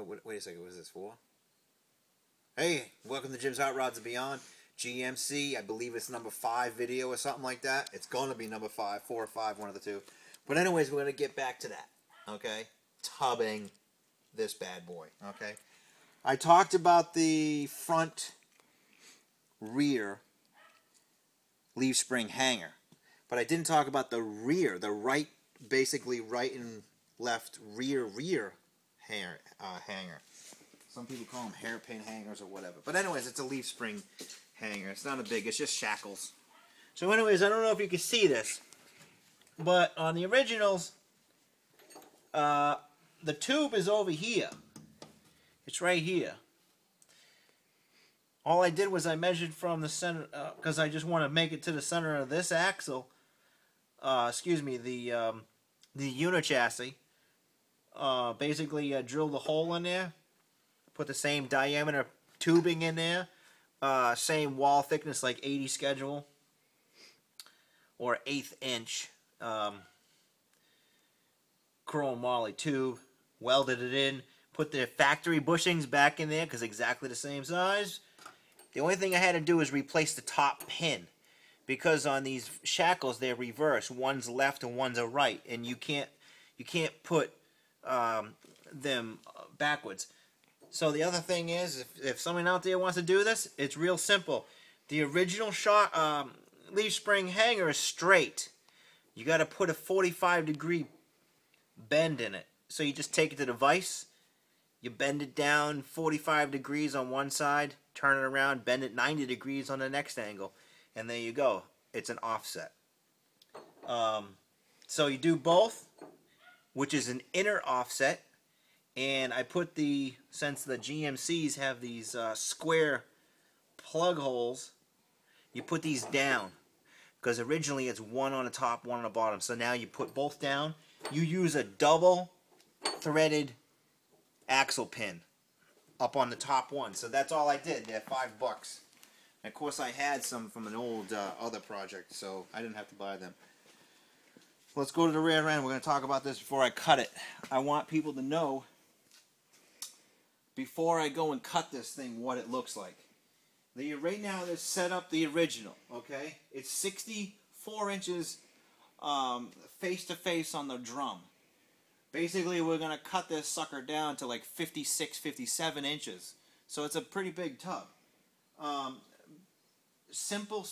Wait a second, what is this for? Hey, welcome to Jim's Hot Rods and Beyond. GMC, I believe it's number 5 video or something like that. It's going to be number 5, 4 or 5, one of the two. But anyways, we're going to get back to that, okay? Tubbing this bad boy, okay? I talked about the front rear leaf spring hanger, but I didn't talk about the rear, the right, basically right and left rear hanger. Some people call them hairpin hangers or whatever. But anyways, it's a leaf spring hanger. It's not a big, it's just shackles. So anyways, I don't know if you can see this, but on the originals, the tube is over here. It's right here. All I did was I measured from the center, because I just want to make it to the center of this axle. Excuse me, the unit chassis. Basically, drilled a hole in there. Put the same diameter tubing in there. Same wall thickness, like 80 schedule. Or 1/8 inch. Chrome moly tube. Welded it in. Put the factory bushings back in there, because exactly the same size. The only thing I had to do is replace the top pin. Because on these shackles, they're reversed. One's left and one's a right. And you can't put them backwards. So the other thing is, if someone out there wants to do this, it's real simple. The original leaf spring hanger is straight. You got to put a 45-degree bend in it. So you just take it to the vise, you bend it down 45 degrees on one side, turn it around, bend it 90 degrees on the next angle, and there you go. It's an offset. So you do both, which is an inner offset. And I put since the GMCs have these square plug holes, you put these down. Because originally it's one on the top, one on the bottom. So now you put both down. You use a double threaded axle pin up on the top one. So that's all I did. They're $5. And of course I had some from an old other project, so I didn't have to buy them. Let's go to the rear end. We're going to talk about this before I cut it. I want people to know, before I go and cut this thing, what it looks like. Right now, this set up the original, okay? It's 64 inches face-to-face on the drum. Basically, we're going to cut this sucker down to like 56, 57 inches. So it's a pretty big tub. Simple.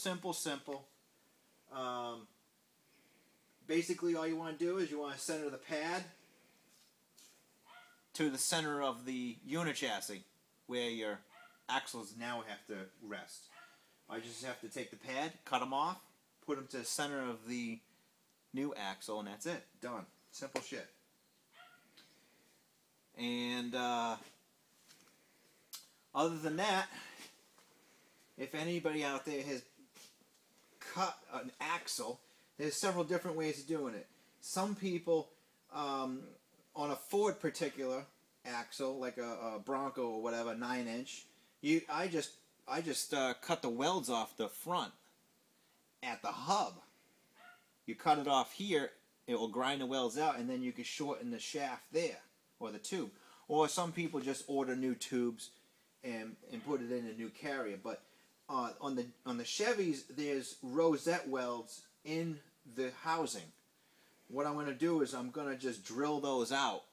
Basically, all you want to do is you want to center the pad to the center of the unit chassis, where your axles now have to rest. I just have to take the pad, cut them off, put them to the center of the new axle, and that's it. Done. Simple shit. And other than that, if anybody out there has cut an axle, there's several different ways of doing it. Some people, on a Ford particular axle, like a Bronco or whatever, 9-inch, I just cut the welds off the front at the hub. You cut it off here, it will grind the welds out, and then you can shorten the shaft there, or the tube. Or some people just order new tubes and put it in a new carrier. But on the Chevys, there's rosette welds in the housing. What I'm going to do is I'm going to just drill those out,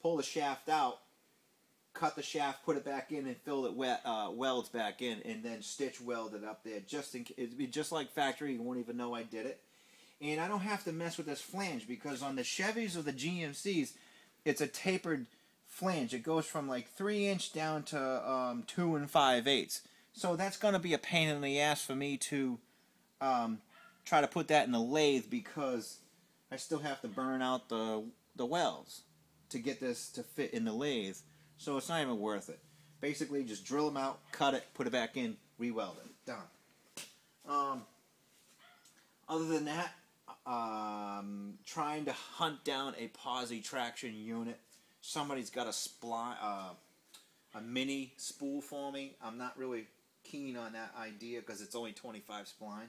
pull the shaft out, cut the shaft, put it back in, and fill it welds back in, and then stitch weld it up there. It'd be just like factory. You won't even know I did it. And I don't have to mess with this flange, because on the Chevys or the GMCs, it's a tapered flange. It goes from like 3-inch down to 2 5/8. So that's going to be a pain in the ass for me to try to put that in the lathe, because I still have to burn out the welds to get this to fit in the lathe. So it's not even worth it. Basically, just drill them out, cut it, put it back in, re-weld it. Done. Other than that, trying to hunt down a posi traction unit. Somebody's got a mini spool for me. I'm not really keen on that idea, because it's only 25 spline.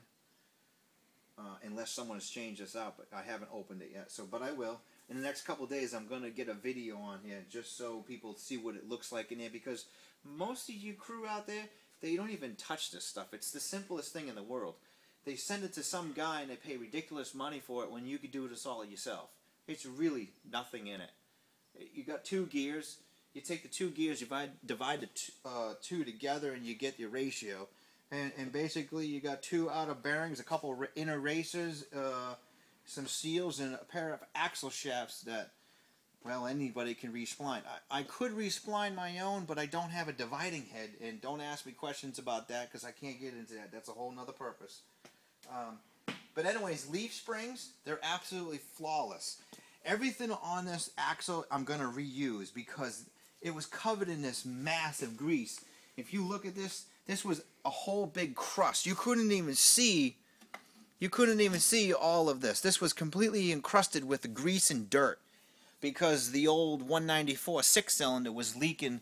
Unless someone has changed this out, but I haven't opened it yet. But I will. in the next couple of days I'm going to get a video on here just so people see what it looks like in here, because most of you crew out there, they don't even touch this stuff. It's the simplest thing in the world. They send it to some guy and they pay ridiculous money for it when you could do this all yourself. It's really nothing in it. You got 2 gears. You take the 2 gears, you divide the 2 together, and you get your ratio. And basically, you got 2 outer bearings, a couple inner racers, some seals, and a pair of axle shafts that, well, anybody can respline. I could respline my own, but I don't have a dividing head, and don't ask me questions about that because I can't get into that. That's a whole nother purpose. But anyways, leaf springs, they're absolutely flawless. Everything on this axle I'm going to reuse because it was covered in this massive grease. If you look at this, this was a whole big crust. You couldn't even see all of this. This was completely encrusted with grease and dirt because the old 194 6-cylinder was leaking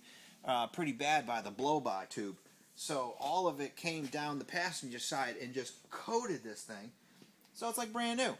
pretty bad by the blow-by tube. So all of it came down the passenger side and just coated this thing. So it's like brand new.